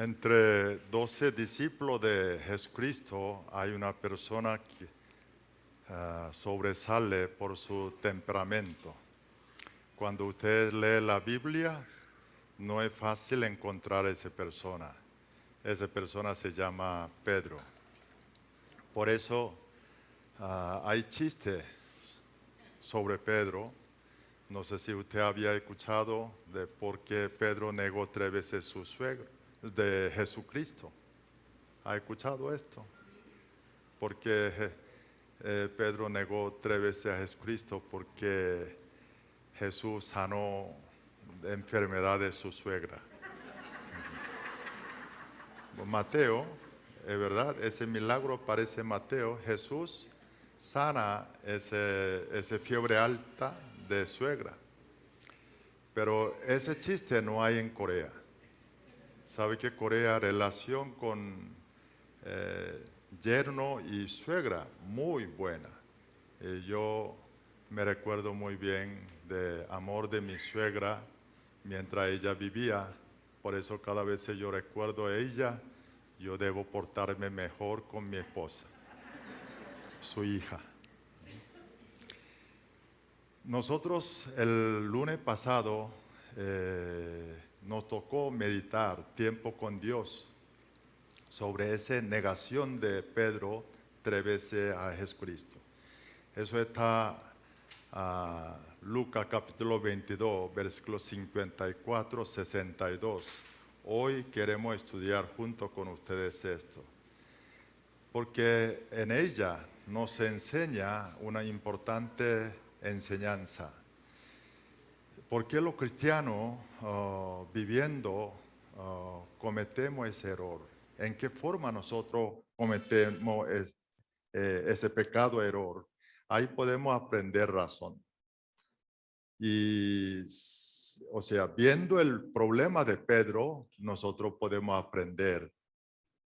Entre 12 discípulos de Jesucristo hay una persona que sobresale por su temperamento. Cuando usted lee la Biblia, no es fácil encontrar a esa persona. Esa persona se llama Pedro. Por eso hay chistes sobre Pedro. No sé si usted había escuchado de por qué Pedro negó 3 veces su suegro, de Jesucristo. ¿Ha escuchado esto? Porque Pedro negó 3 veces a Jesucristo porque Jesús sanó la enfermedad de su suegra. Mateo, es verdad, ese milagro parece Mateo. Jesús sana ese fiebre alta de suegra. Pero ese chiste no hay en Corea. ¿Sabe que Corea relación con yerno y suegra muy buena? Yo me recuerdo muy bien de amor de mi suegra mientras ella vivía. Por eso cada vez que yo recuerdo a ella, yo debo portarme mejor con mi esposa, su hija. Nosotros el lunes pasado nos tocó meditar tiempo con Dios sobre esa negación de Pedro 3 veces a Jesucristo. Eso está Lucas capítulo 22, versículos 54, 62. Hoy queremos estudiar junto con ustedes esto, porque en ella nos enseña una importante enseñanza. ¿Por qué los cristianos viviendo cometemos ese error? ¿En qué forma nosotros cometemos ese pecado error? Ahí podemos aprender razón. Y, o sea, viendo el problema de Pedro, nosotros podemos aprender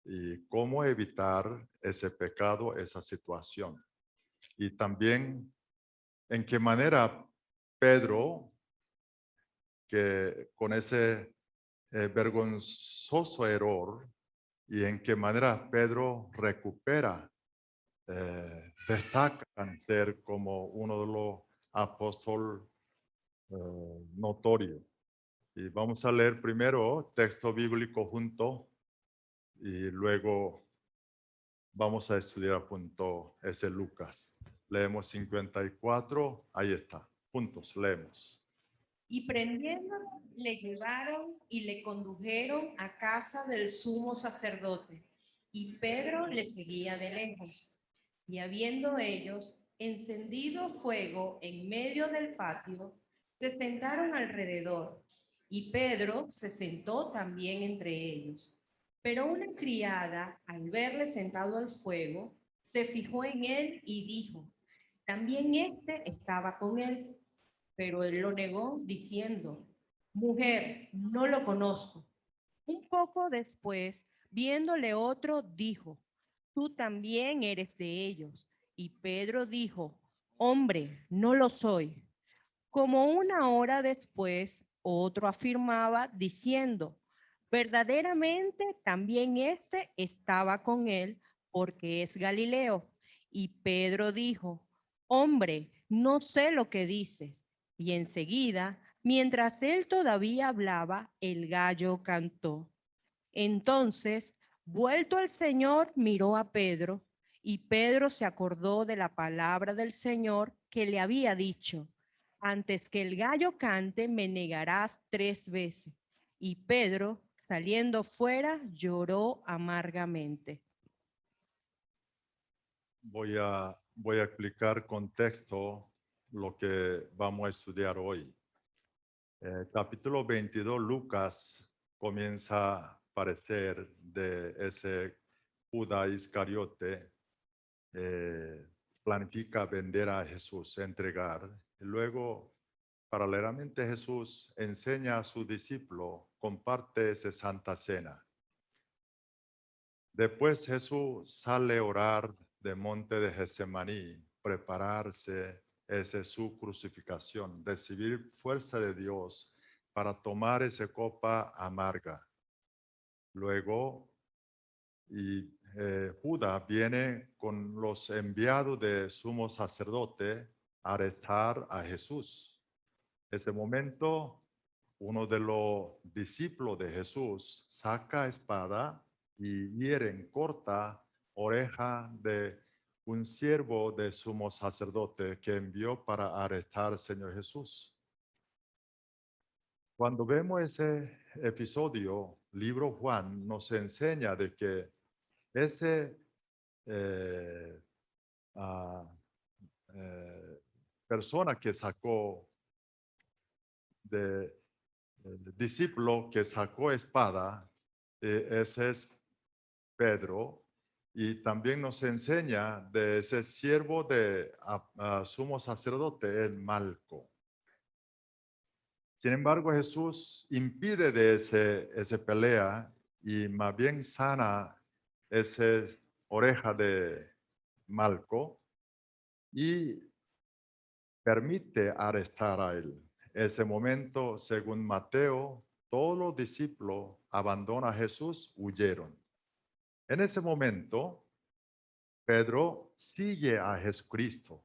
y cómo evitar ese pecado, esa situación. Y también en qué manera Pedro, que con ese vergonzoso error, y en qué manera Pedro recupera, destaca en ser como uno de los apóstoles notorios. Y vamos a leer primero texto bíblico junto y luego vamos a estudiar junto ese Lucas. Leemos 54, ahí está, juntos leemos. Y prendiéndolo, le llevaron y le condujeron a casa del sumo sacerdote, y Pedro le seguía de lejos. Y habiendo ellos encendido fuego en medio del patio, se sentaron alrededor, y Pedro se sentó también entre ellos. Pero una criada, al verle sentado al fuego, se fijó en él y dijo: también éste estaba con él. Pero él lo negó diciendo: mujer, no lo conozco. Un poco después, viéndole otro, dijo: tú también eres de ellos. Y Pedro dijo: hombre, no lo soy. Como una hora después, otro afirmaba diciendo: verdaderamente también este estaba con él, porque es Galileo. Y Pedro dijo: hombre, no sé lo que dices. Y enseguida, mientras él todavía hablaba, el gallo cantó. Entonces, vuelto el Señor, miró a Pedro, y Pedro se acordó de la palabra del Señor que le había dicho: antes que el gallo cante, me negarás 3 veces. Y Pedro, saliendo fuera, lloró amargamente. Voy a explicar con texto lo que vamos a estudiar hoy. Capítulo 22, Lucas comienza a aparecer de ese Judas Iscariote, planifica vender a Jesús, entregar. Y luego, paralelamente, Jesús enseña a su discípulo, comparte esa santa cena. Después Jesús sale a orar de monte de Getsemaní, prepararse, esa es su crucificación, recibir fuerza de Dios para tomar esa copa amarga. Luego, Judas viene con los enviados de sumo sacerdote a arrestar a Jesús. Ese momento, uno de los discípulos de Jesús saca espada y hieren, corta oreja de un siervo de sumo sacerdote que envió para arrestar al Señor Jesús. Cuando vemos ese episodio, libro Juan nos enseña de que ese eh, ah, persona que sacó de el discípulo que sacó espada, ese es Pedro, y también nos enseña de ese siervo de sumo sacerdote, el Malco. Sin embargo, Jesús impide de ese pelea y más bien sana esa oreja de Malco y permite arrestar a él. Ese momento, según Mateo, todos los discípulos abandonan a Jesús, huyeron. En ese momento, Pedro sigue a Jesucristo.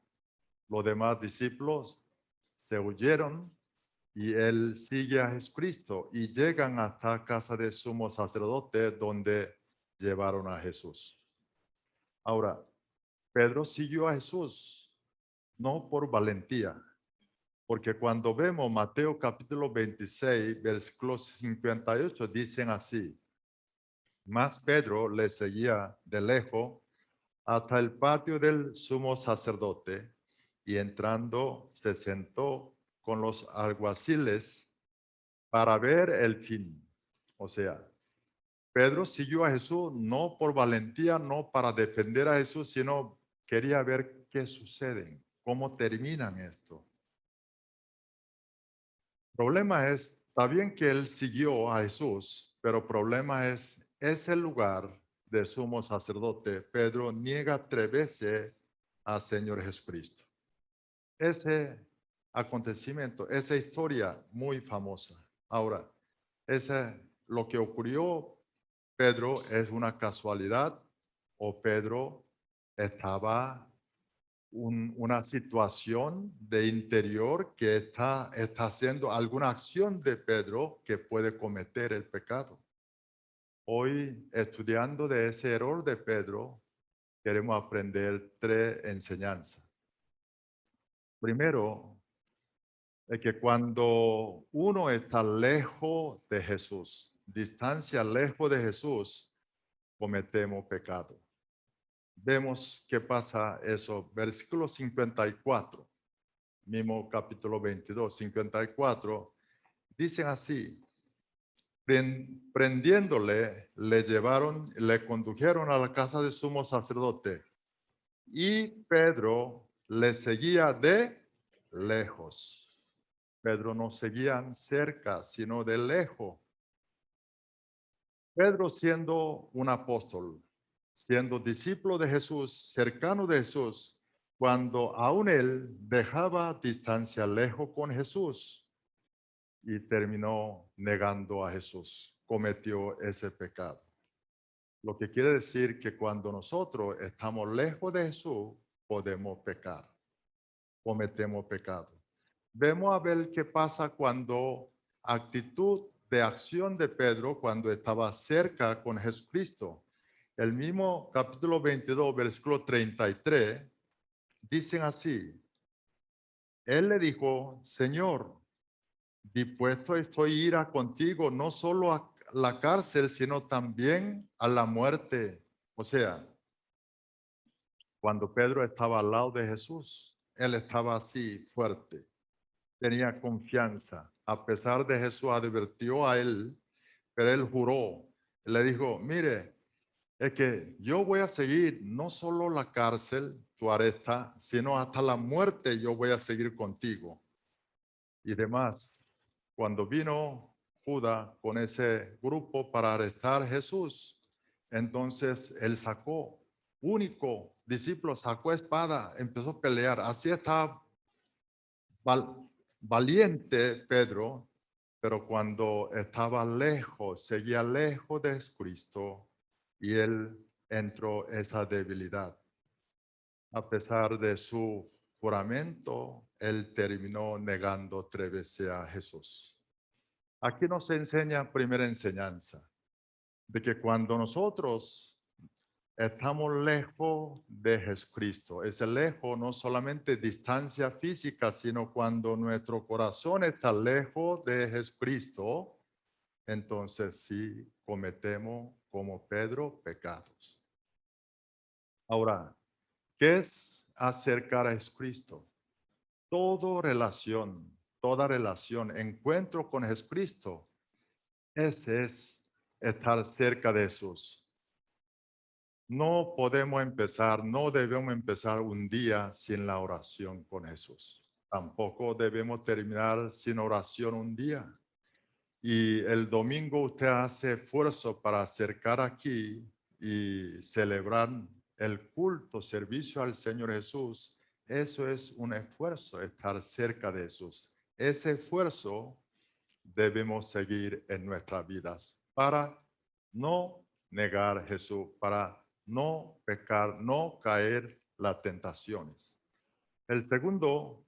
Los demás discípulos se huyeron y él sigue a Jesucristo y llegan hasta casa de sumo sacerdote donde llevaron a Jesús. Ahora, Pedro siguió a Jesús, no por valentía, porque cuando vemos Mateo capítulo 26, versículos 58, dicen así: Mas Pedro le seguía de lejos hasta el patio del sumo sacerdote y entrando se sentó con los alguaciles para ver el fin. O sea, Pedro siguió a Jesús no por valentía, no para defender a Jesús, sino quería ver qué sucede, cómo terminan esto. El problema es, está bien que él siguió a Jesús, pero el problema es ese lugar de sumo sacerdote. Pedro niega 3 veces al Señor Jesucristo. Ese acontecimiento, esa historia muy famosa. Ahora, lo que ocurrió Pedro es una casualidad o Pedro estaba una situación de interior que está haciendo alguna acción de Pedro que puede cometer el pecado. Hoy, estudiando de ese error de Pedro, queremos aprender 3 enseñanzas. Primero, es que cuando uno está lejos de Jesús, distancia lejos de Jesús, cometemos pecado. Vemos qué pasa eso, versículo 54. Mismo capítulo 22, 54, dicen así: prendiéndole, le condujeron a la casa del sumo sacerdote y Pedro le seguía de lejos. Pedro no seguía cerca, sino de lejos. Pedro siendo un apóstol, siendo discípulo de Jesús, cercano de Jesús, cuando aún él dejaba distancia lejos con Jesús y terminó negando a Jesús, cometió ese pecado. Lo que quiere decir que cuando nosotros estamos lejos de Jesús, podemos pecar, cometemos pecado. Vemos a ver qué pasa cuando actitud de acción de Pedro cuando estaba cerca con Jesucristo. El mismo capítulo 22, versículo 33, dicen así: Él le dijo: Señor, dispuesto estoy a ir a contigo, no solo a la cárcel, sino también a la muerte. O sea, cuando Pedro estaba al lado de Jesús, él estaba así fuerte, tenía confianza. A pesar de Jesús advirtió a él, pero él juró. Le dijo: mire, es que yo voy a seguir no solo la cárcel, tu aresta, sino hasta la muerte yo voy a seguir contigo. Y demás, cuando vino Judas con ese grupo para arrestar a Jesús, entonces él sacó, único discípulo, sacó espada, empezó a pelear. Así estaba valiente Pedro, pero cuando estaba lejos, seguía lejos de Jesucristo y él entró esa debilidad. A pesar de su juramento, él terminó negando 3 veces a Jesús. Aquí nos enseña primera enseñanza, de que cuando nosotros estamos lejos de Jesucristo, ese lejos no solamente distancia física, sino cuando nuestro corazón está lejos de Jesucristo, entonces sí cometemos como Pedro pecados. Ahora, ¿qué es acercar a Jesucristo? Toda relación, encuentro con Jesucristo, ese es estar cerca de Jesús. No podemos empezar, no debemos empezar un día sin la oración con Jesús. Tampoco debemos terminar sin oración un día. Y el domingo usted hace esfuerzo para acercar aquí y celebrar el culto, servicio al Señor Jesús. Eso es un esfuerzo, estar cerca de Jesús. Ese esfuerzo debemos seguir en nuestras vidas para no negar a Jesús, para no pecar, no caer las tentaciones. El segundo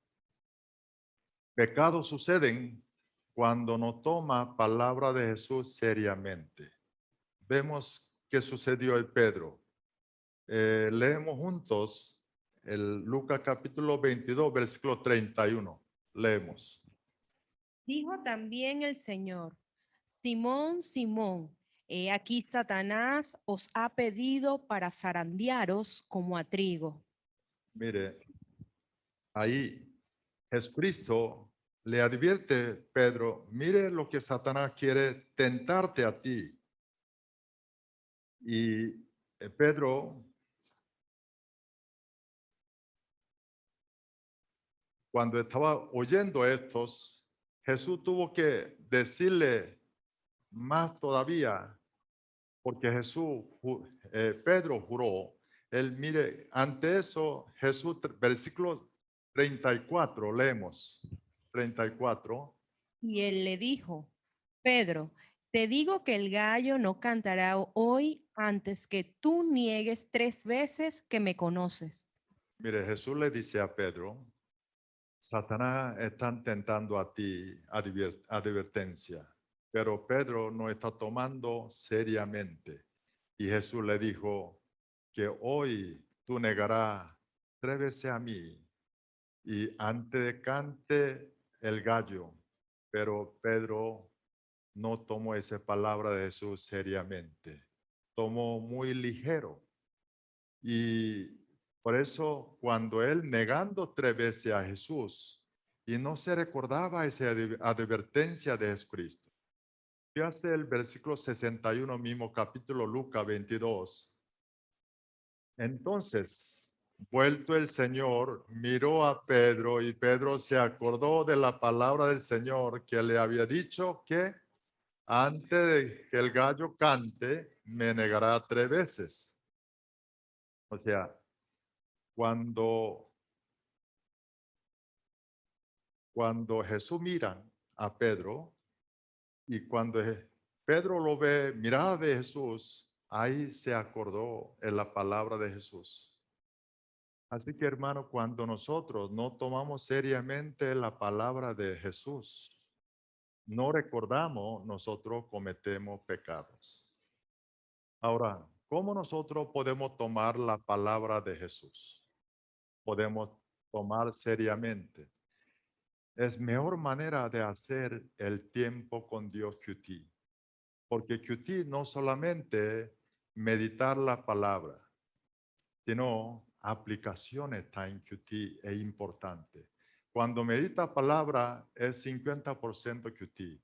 pecado suceden cuando no toma palabra de Jesús seriamente. Vemos qué sucedió en Pedro. Leemos juntos el Lucas capítulo 22, versículo 31. Leemos. Dijo también el Señor: Simón, Simón, he aquí Satanás os ha pedido para zarandearos como a trigo. Mire, ahí Jesucristo le advierte, Pedro, mire lo que Satanás quiere tentarte a ti. Y Pedro, cuando estaba oyendo estos, Jesús tuvo que decirle más todavía, porque Pedro juró, él mire, ante eso, Jesús, versículo 34, leemos, 34. Y él le dijo: Pedro, te digo que el gallo no cantará hoy antes que tú niegues 3 veces que me conoces. Mire, Jesús le dice a Pedro, Satanás está tentando a ti advertencia, pero Pedro no está tomando seriamente. Y Jesús le dijo que hoy tú negarás 3 veces a mí y antes de cante el gallo. Pero Pedro no tomó esa palabra de Jesús seriamente, tomó muy ligero. Y por eso cuando él negando 3 veces a Jesús y no se recordaba esa advertencia de Jesucristo. ¿Qué hace el versículo 61 mismo capítulo Lucas 22? Entonces, vuelto el Señor, miró a Pedro y Pedro se acordó de la palabra del Señor que le había dicho que antes de que el gallo cante, me negará 3 veces. O sea, cuando Jesús mira a Pedro y cuando Pedro lo ve, mirada de Jesús, ahí se acordó en la palabra de Jesús. Así que hermano, cuando nosotros no tomamos seriamente la palabra de Jesús, no recordamos, nosotros cometemos pecados. Ahora, ¿cómo nosotros podemos tomar la palabra de Jesús? Podemos tomar seriamente. Es mejor manera de hacer el tiempo con Dios QT. Porque QT no solamente meditar la palabra, sino aplicación está en QT, es importante. Cuando medita palabra es 50% QT.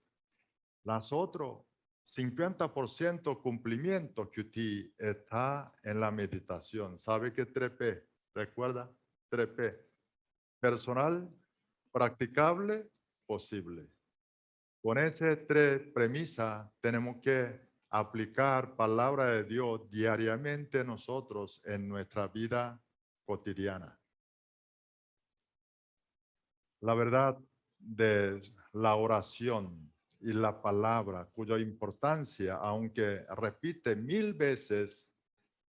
Las otras 50% cumplimiento QT está en la meditación. ¿Sabe qué 3P? ¿Recuerda? 3P. Personal, practicable, posible. Con esas 3 premisas tenemos que aplicar palabra de Dios diariamente nosotros en nuestra vida cotidiana. La verdad de la oración y la palabra, cuya importancia, aunque repite 1000 veces,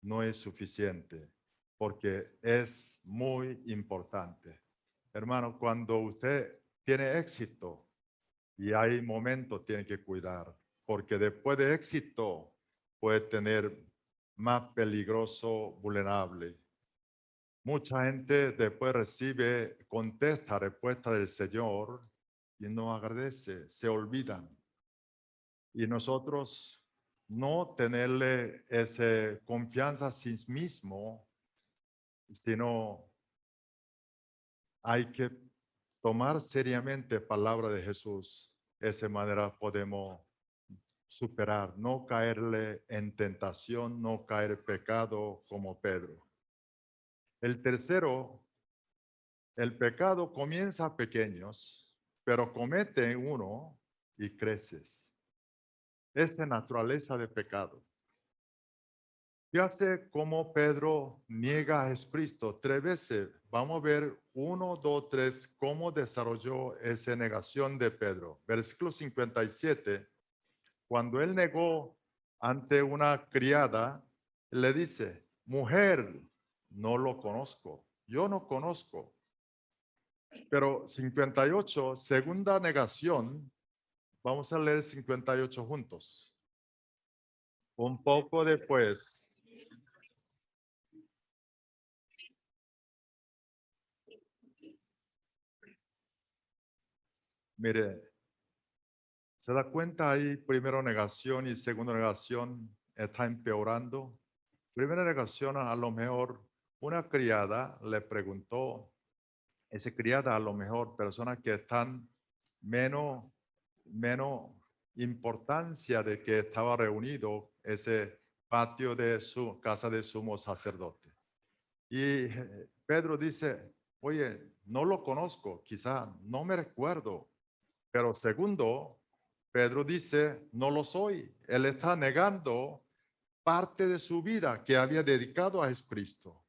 no es suficiente, porque es muy importante. Hermano, cuando usted tiene éxito y hay momentos, tiene que cuidar, porque después de éxito puede tener más peligroso, vulnerable. Mucha gente después recibe, contesta respuesta del Señor y no agradece, se olvidan. Y nosotros no tenerle esa confianza a sí mismo, sino hay que tomar seriamente palabra de Jesús. De esa manera podemos superar, no caerle en tentación, no caer en pecado como Pedro. El tercero, el pecado comienza pequeños, pero comete uno y creces. Esta naturaleza de pecado. Fíjate cómo Pedro niega a Jesucristo 3 veces. Vamos a ver 1, 2, 3, cómo desarrolló esa negación de Pedro. Versículo 57, cuando él negó ante una criada, le dice, mujer, no lo conozco, yo no conozco. Pero 58, segunda negación, vamos a leer 58 juntos. Un poco después. Mire, ¿se da cuenta ahí? Primero negación y segunda negación está empeorando. Primera negación, a lo mejor una criada le preguntó, esa criada a lo mejor personas que están menos importancia de que estaba reunido ese patio de su casa de sumo sacerdote. Y Pedro dice, oye, no lo conozco, quizá no me recuerdo. Pero segundo, Pedro dice, no lo soy. Él está negando parte de su vida que había dedicado a Jesucristo.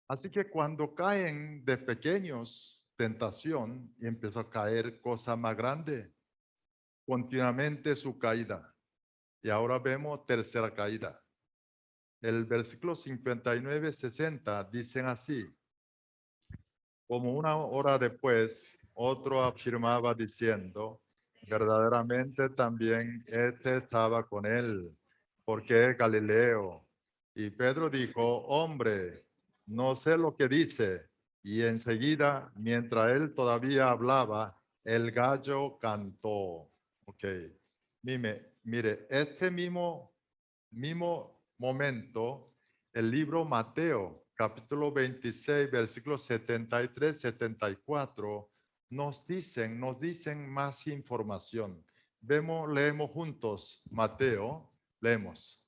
Así que cuando caen de pequeños tentación y empezó a caer cosa más grande, continuamente su caída. Y ahora vemos tercera caída. El versículo 59, 60 dicen así. Como una hora después, otro afirmaba diciendo, verdaderamente también este estaba con él, porque es Galileo. Y Pedro dijo, hombre, no sé lo que dice. Y enseguida, mientras él todavía hablaba, el gallo cantó. Ok. Mire, este mismo momento, el libro Mateo, capítulo 26, versículos 73, 74, nos dicen más información. Leemos juntos Mateo, leemos.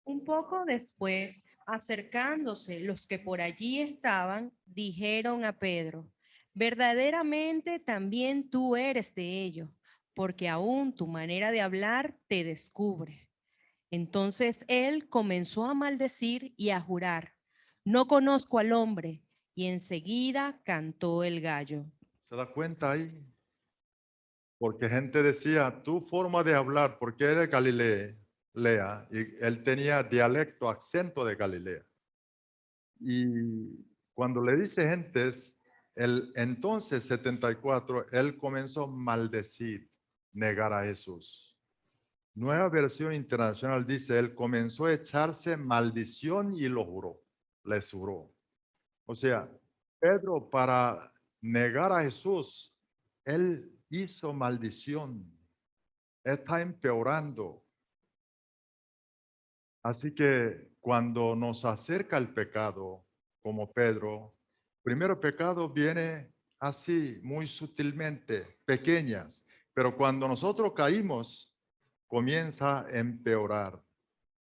Un poco después, acercándose los que por allí estaban, dijeron a Pedro, verdaderamente también tú eres de ellos, porque aún tu manera de hablar te descubre. Entonces él comenzó a maldecir y a jurar, no conozco al hombre, y enseguida cantó el gallo. ¿Se da cuenta ahí? Porque gente decía, tu forma de hablar, porque eres Galilea, y él tenía dialecto, acento de Galilea. Y cuando le dice gentes, entonces 74, él comenzó a maldecir, negar a Jesús. Nueva versión internacional dice, él comenzó a echarse maldición y lo juró, les juró. O sea, Pedro para negar a Jesús, él hizo maldición, está empeorando. Así que cuando nos acerca el pecado, como Pedro, primero pecado viene así, muy sutilmente, pequeñas, pero cuando nosotros caímos, comienza a empeorar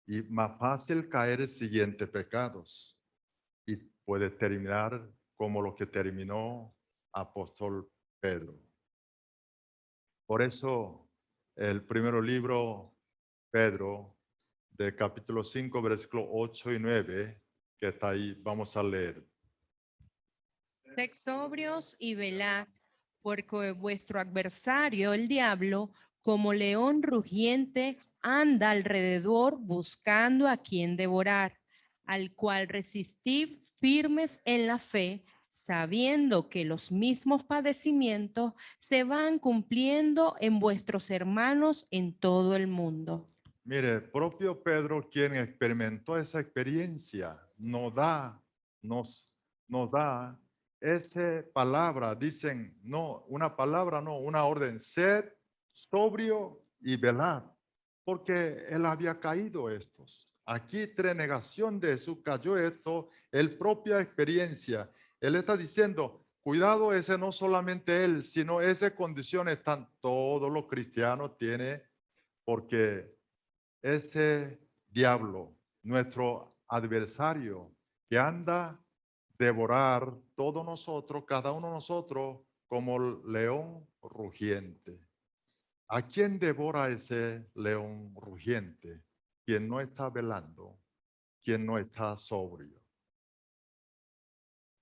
y más fácil caer en siguientes pecados y puede terminar como lo que terminó apóstol Pedro. Por eso el primer libro, Pedro, de capítulo 5, versículo 8 y 9, que está ahí, vamos a leer. Sed sobrios y velad, porque vuestro adversario, el diablo, como león rugiente, anda alrededor buscando a quien devorar, al cual resistid firmes en la fe, sabiendo que los mismos padecimientos se van cumpliendo en vuestros hermanos en todo el mundo. Mire, propio Pedro, quien experimentó esa experiencia, nos da esa palabra, dicen, no, una palabra, no, una orden, sed sobrio y velad, porque él había caído estos. Aquí, tras negación de Jesús, cayó esto, él propia experiencia. Él está diciendo, cuidado, ese no solamente él, sino esa condición están todos los cristianos, tiene, porque ese diablo, nuestro adversario, que anda devorar todos nosotros, cada uno de nosotros, como león rugiente. ¿A quién devora ese león rugiente? Quien no está velando, quien no está sobrio.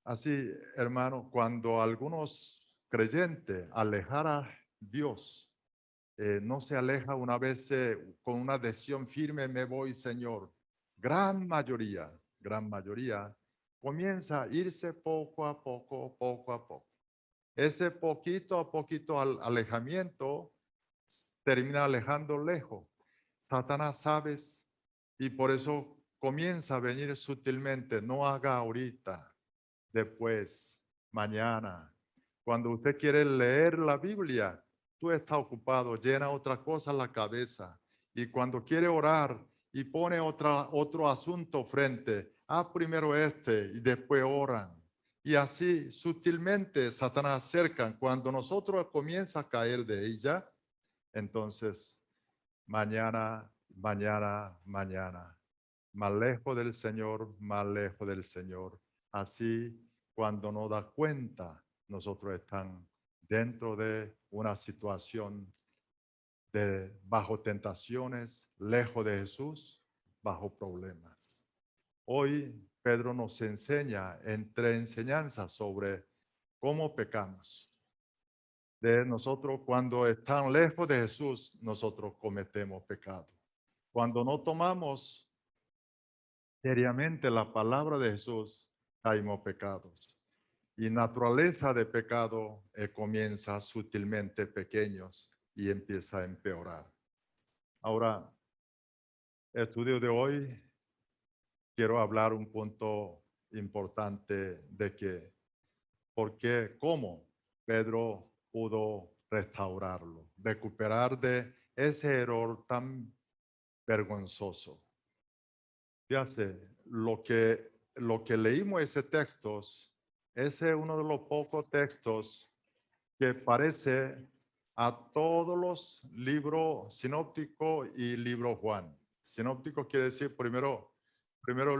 Así, hermano, cuando algunos creyentes alejar a Dios, no se aleja una vez con una decisión firme, me voy, Señor. Gran mayoría, comienza a irse poco a poco, poco a poco. Ese poquito a poquito alejamiento termina alejando lejos. Satanás sabes y por eso comienza a venir sutilmente. No haga ahorita, después, mañana. Cuando usted quiere leer la Biblia, tú estás ocupado, llena otra cosa en la cabeza. Y cuando quiere orar y pone otro asunto frente, primero este y después oran. Y así sutilmente Satanás acercan. Cuando nosotros comienza a caer de ella, entonces mañana, mañana, mañana. Más lejos del Señor, más lejos del Señor. Así, cuando nos da cuenta, nosotros estamos dentro de una situación de bajo tentaciones, lejos de Jesús, bajo problemas. Hoy Pedro nos enseña entre enseñanzas sobre cómo pecamos. De nosotros, cuando están lejos de Jesús, nosotros cometemos pecado. Cuando no tomamos seriamente la palabra de Jesús, caímos pecados. Y naturaleza de pecado comienza sutilmente pequeños y empieza a empeorar. Ahora, el estudio de hoy, quiero hablar un punto importante de que, ¿por qué? ¿Cómo Pedro pudo restaurarlo? Recuperar de ese error tan vergonzoso. Fíjate, lo que leímos ese textos, ese es uno de los pocos textos que parece a todos los libros sinópticos y libro Juan. Sinóptico quiere decir primero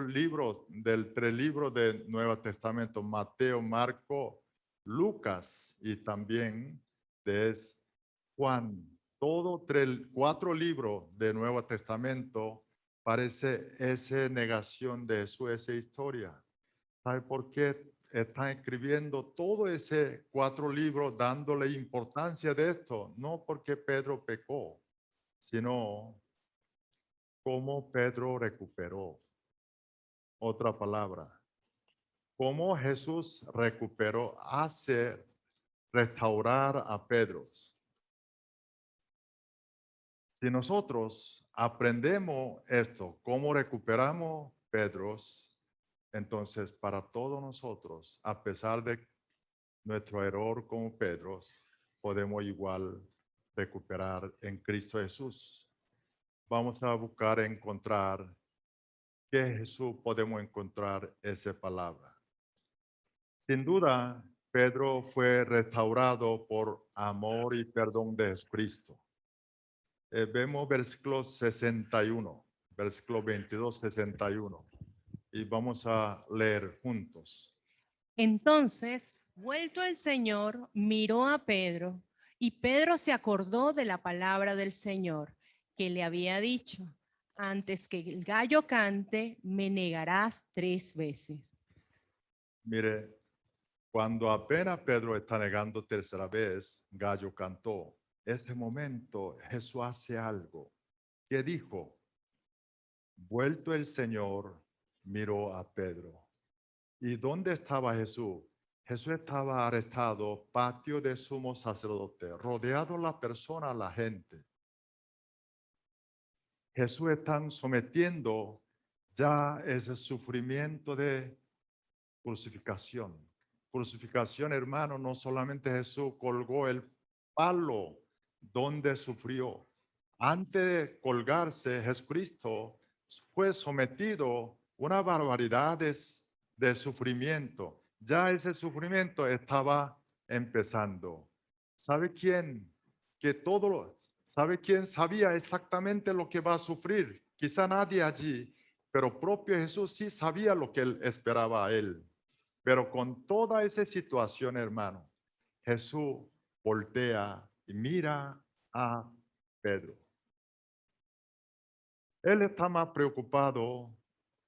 libro del 3 libros del Nuevo Testamento, Mateo, Marco, Lucas y también de Juan. Todo 4 libros del Nuevo Testamento parece esa negación de Jesús, esa historia. ¿Sabe por qué están escribiendo todo ese 4 libros dándole importancia de esto? No porque Pedro pecó, sino cómo Pedro recuperó. Otra palabra, cómo Jesús recuperó, hace restaurar a Pedro. Si nosotros aprendemos esto, cómo recuperamos Pedros, entonces para todos nosotros, a pesar de nuestro error como Pedros, podemos igual recuperar en Cristo Jesús. Vamos a buscar encontrar que Jesús podemos encontrar esa palabra. Sin duda, Pedro fue restaurado por amor y perdón de Jesucristo. Vemos versículo 61, versículo 22, 61. Y vamos a leer juntos. Entonces, vuelto el Señor, miró a Pedro, y Pedro se acordó de la palabra del Señor, que le había dicho: antes que el gallo cante, me negarás 3 veces. Mire, cuando apenas Pedro está negando tercera vez, gallo cantó. ese momento Jesús hace algo. ¿Qué dijo? Vuelto el Señor, miró a Pedro. ¿Y dónde estaba Jesús? Jesús estaba arrestado, patio de sumo sacerdote, rodeado la persona, la gente. Jesús está sometiendo ya ese sufrimiento de crucificación. Crucificación, hermano, no solamente Jesús colgó el palo donde sufrió. Antes de colgarse, Jesucristo fue sometido a una barbaridad de sufrimiento. Ya ese sufrimiento estaba empezando. ¿Sabe quién? ¿Sabe quién sabía exactamente lo que va a sufrir? Quizá nadie allí, pero propio Jesús sí sabía lo que él esperaba a él. Pero con toda esa situación, hermano, Jesús voltea y mira a Pedro. Él está más preocupado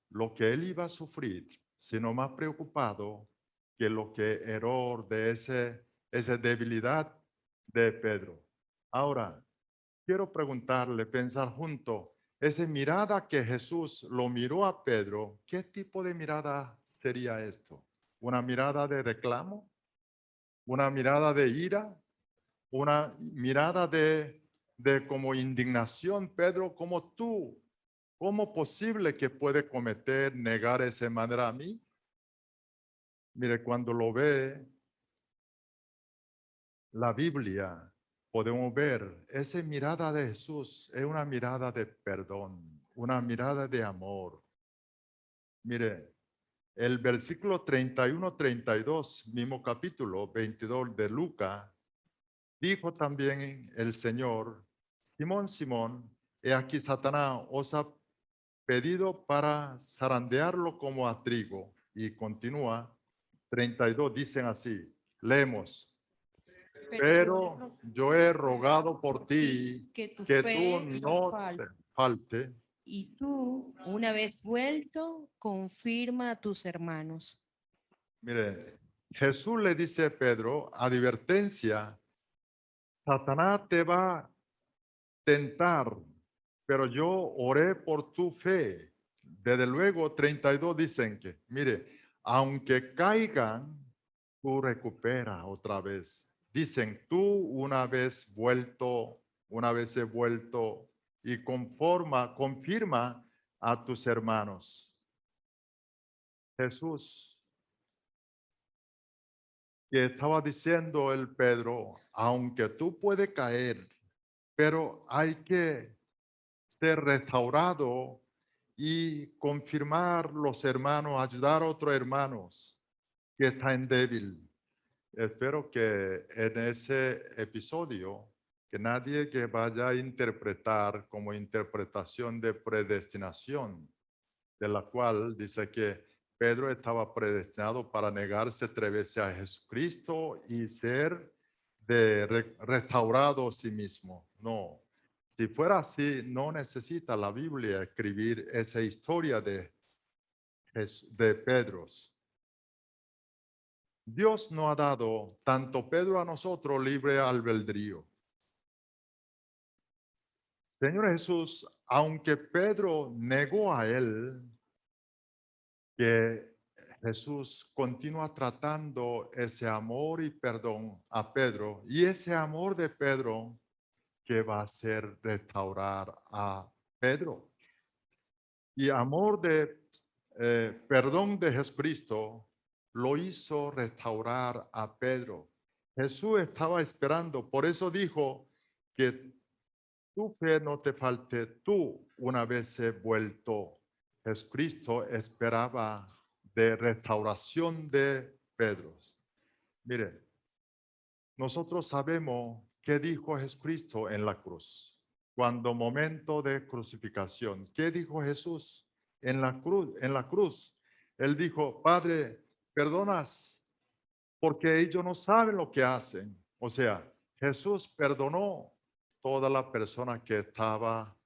lo que él iba a sufrir, sino más preocupado que lo que error de esa debilidad de Pedro. Ahora, quiero preguntarle, pensar junto, esa mirada que Jesús lo miró a Pedro, ¿qué tipo de mirada sería esto? ¿Una mirada de reclamo? ¿Una mirada de ira? ¿Una mirada de como indignación? Pedro, como tú, ¿cómo posible que puede cometer, negar esa manera a mí? Mire, cuando lo ve la Biblia, podemos ver esa mirada de Jesús es una mirada de perdón, una mirada de amor. Mire, el versículo 31-32, mismo capítulo 22 de Lucas, dijo también el Señor, Simón, Simón, he aquí Satanás os ha pedido para zarandearlo como a trigo. Y continúa, 32, dicen así, leemos. Pero yo he rogado por ti que tu que tú fe no no te falte. falte. Y tú, una vez vuelto, confirma a tus hermanos. Mire, Jesús le dice a Pedro, advertencia, Satanás te va a tentar, pero yo oré por tu fe. Desde luego, 32 dicen que, mire, aunque caigan, tú recupera otra vez. Dicen, tú una vez he vuelto y confirma a tus hermanos. Jesús, que estaba diciendo el Pedro, aunque tú puedes caer, pero hay que ser restaurado y confirmar los hermanos, ayudar a otros hermanos que están débil. Espero que en ese episodio, que nadie que vaya a interpretar como interpretación de predestinación, de la cual dice que Pedro estaba predestinado para negarse 3 veces a Jesucristo y ser restaurado a sí mismo. No, si fuera así, no necesita la Biblia escribir esa historia de Pedro. Dios no ha dado tanto Pedro a nosotros libre albedrío. Señor Jesús, aunque Pedro negó a él, que Jesús continúa tratando ese amor y perdón a Pedro, y ese amor de Pedro que va a hacer restaurar a Pedro. Y amor de perdón de Jesucristo lo hizo restaurar a Pedro. Jesús estaba esperando, por eso dijo que tu fe no te falte, tú una vez he vuelto. Jesucristo esperaba de restauración de Pedro. Mire, nosotros sabemos qué dijo Jesucristo en la cruz. Cuando momento de crucificación, ¿qué dijo Jesús en la cruz? En la cruz, él dijo, Padre, perdonas porque ellos no saben lo que hacen. O sea, Jesús perdonó toda la persona que estaba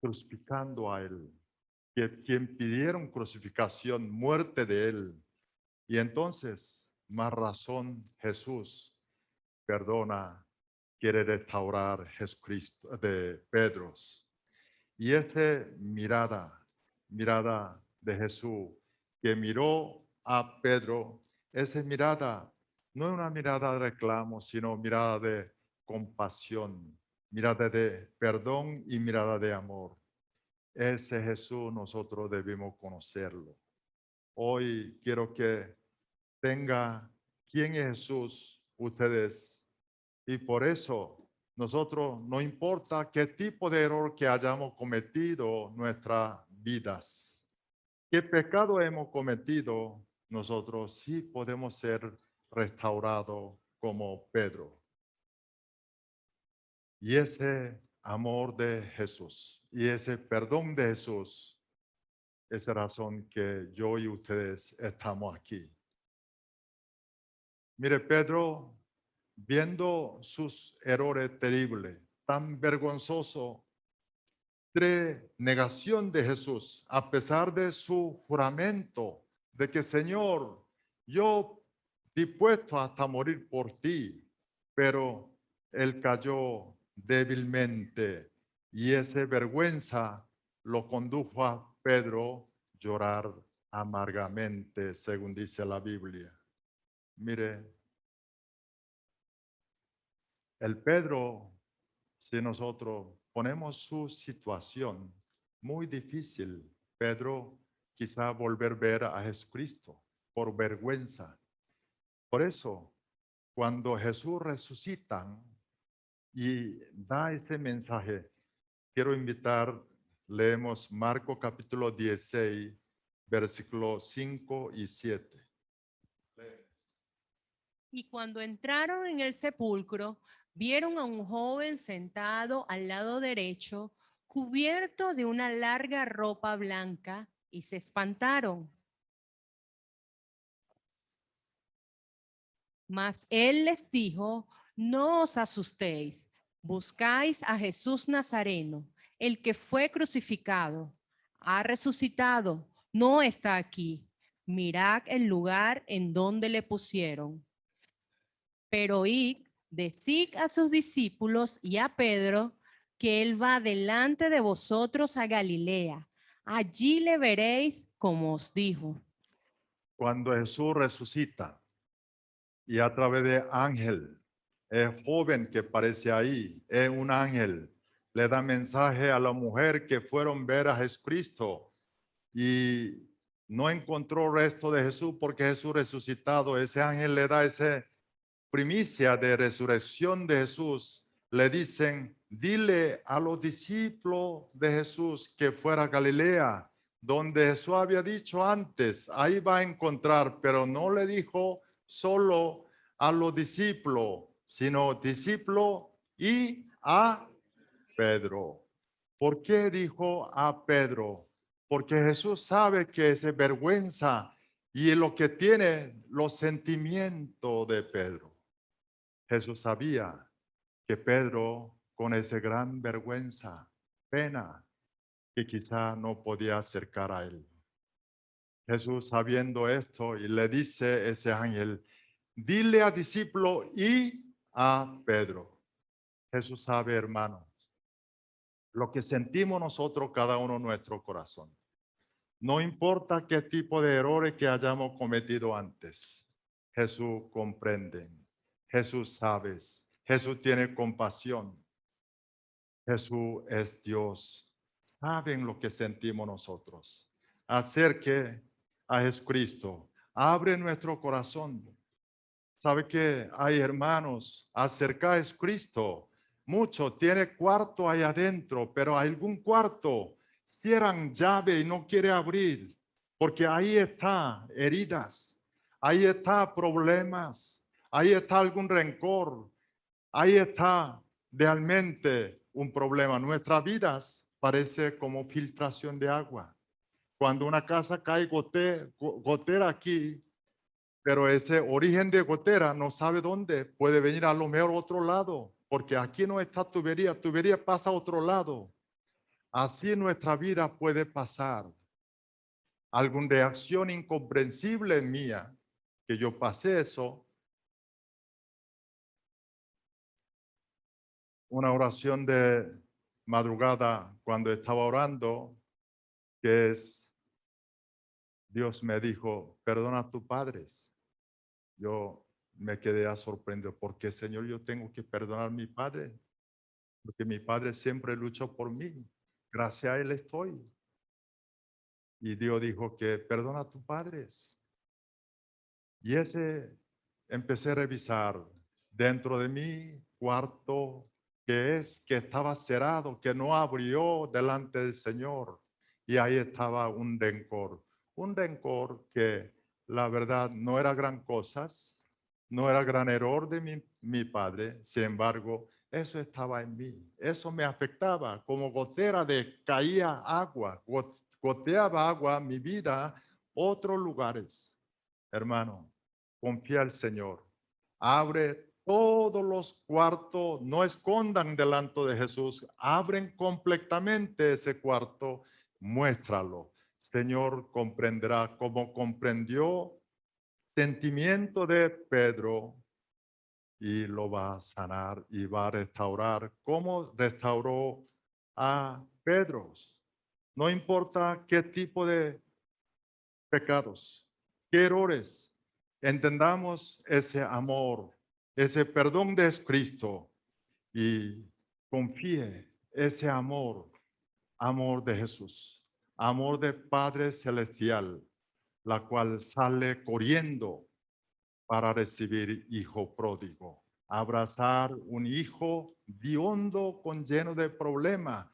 crucificando a él, quien pidieron crucificación, muerte de él. Y entonces, más razón, Jesús perdona quiere restaurar Jesucristo de Pedro. Y esa mirada de Jesús que miró a Pedro, esa mirada no es una mirada de reclamo, sino mirada de compasión, mirada de perdón y mirada de amor. Ese Jesús nosotros debemos conocerlo. Hoy quiero que tenga quién es Jesús ustedes. Y por eso nosotros, no importa qué tipo de error que hayamos cometido en nuestras vidas, qué pecado hemos cometido, nosotros sí podemos ser restaurados como Pedro. Y ese amor de Jesús y ese perdón de Jesús es la razón que yo y ustedes estamos aquí. Mire, Pedro, viendo sus errores terribles, tan vergonzoso, negación de Jesús, a pesar de su juramento de que, Señor, yo dispuesto hasta morir por ti, pero él cayó débilmente y esa vergüenza lo condujo a Pedro llorar amargamente, según dice la Biblia. Mire, el Pedro, si nosotros ponemos su situación muy difícil, Pedro quizá volver a ver a Jesucristo por vergüenza. Por eso, cuando Jesús resucita y da ese mensaje, quiero invitar, leemos Marcos capítulo 16, versículos 5 y 7. Y cuando entraron en el sepulcro, vieron a un joven sentado al lado derecho, cubierto de una larga ropa blanca, y se espantaron. Mas él les dijo: no os asustéis, buscáis a Jesús Nazareno, el que fue crucificado. Ha resucitado, no está aquí. Mirad el lugar en donde le pusieron. Pero id, decid a sus discípulos y a Pedro que él va delante de vosotros a Galilea. Allí le veréis como os dijo. Cuando Jesús resucita y a través de ángel, el joven que aparece ahí es un ángel, le da mensaje a la mujer que fueron a ver a Jesucristo y no encontró resto de Jesús porque Jesús resucitado. Ese ángel le da esa primicia de resurrección de Jesús. Le dicen, dile a los discípulos de Jesús que fuera a Galilea, donde Jesús había dicho antes, ahí va a encontrar, pero no le dijo solo a los discípulos, sino discípulos y a Pedro. ¿Por qué dijo a Pedro? Porque Jesús sabe que es vergüenza y lo que tiene los sentimientos de Pedro. Jesús sabía que Pedro, con esa gran vergüenza, pena, que quizá no podía acercar a él. Jesús, sabiendo esto, y le dice ese ángel, dile a discípulo y a Pedro. Jesús sabe, hermanos, lo que sentimos nosotros cada uno en nuestro corazón. No importa qué tipo de errores que hayamos cometido antes. Jesús comprende. Jesús sabe. Jesús tiene compasión. Jesús es Dios. Saben lo que sentimos nosotros. Acerque a Jesucristo. Abre nuestro corazón. ¿Sabe que hay hermanos? Acerca a Jesucristo. Mucho tiene cuarto ahí adentro, pero algún cuarto cierran llave y no quiere abrir, porque ahí está heridas, ahí está problemas, ahí está algún rencor, ahí está realmente un problema. Nuestras vidas parece como filtración de agua. Cuando una casa cae gotera aquí, pero ese origen de gotera no sabe dónde, puede venir a lo mejor otro lado, porque aquí no está tubería pasa a otro lado. Así nuestra vida puede pasar. Alguna reacción incomprensible mía, que yo pasé eso, una oración de madrugada cuando estaba orando, que es, Dios me dijo, perdona a tus padres. Yo me quedé sorprendido, ¿por qué, Señor, yo tengo que perdonar a mi padre? Porque mi padre siempre luchó por mí. Gracias a él estoy. Y Dios dijo que perdona a tus padres. Y empecé a revisar dentro de mi cuarto, que estaba cerrado, que no abrió delante del Señor. Y ahí estaba un rencor que la verdad no era gran cosas, no era gran error de mi padre. Sin embargo, eso estaba en mí, eso me afectaba, como gotera de caía agua, goteaba agua a mi vida, otros lugares. Hermano, confía al Señor. Abre todos los cuartos, no escondan delante de Jesús. Abren completamente ese cuarto, muéstralo. Señor comprenderá como comprendió sentimiento de Pedro y lo va a sanar y va a restaurar como restauró a Pedro. No importa qué tipo de pecados, qué errores, entendamos ese amor, ese perdón de Cristo y confíe ese amor de Jesús, amor de Padre Celestial, la cual sale corriendo para recibir hijo pródigo, abrazar un hijo hediondo con lleno de problemas,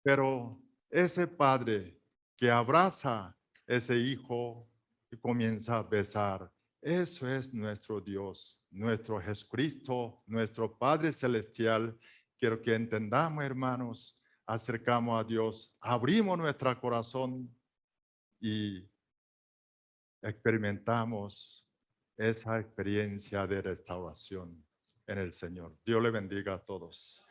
pero ese padre que abraza ese hijo y comienza a besar, eso es nuestro Dios, nuestro Jesucristo, nuestro Padre Celestial. Quiero que entendamos, hermanos, acercamos a Dios, abrimos nuestro corazón y experimentamos esa experiencia de restauración en el Señor. Dios le bendiga a todos.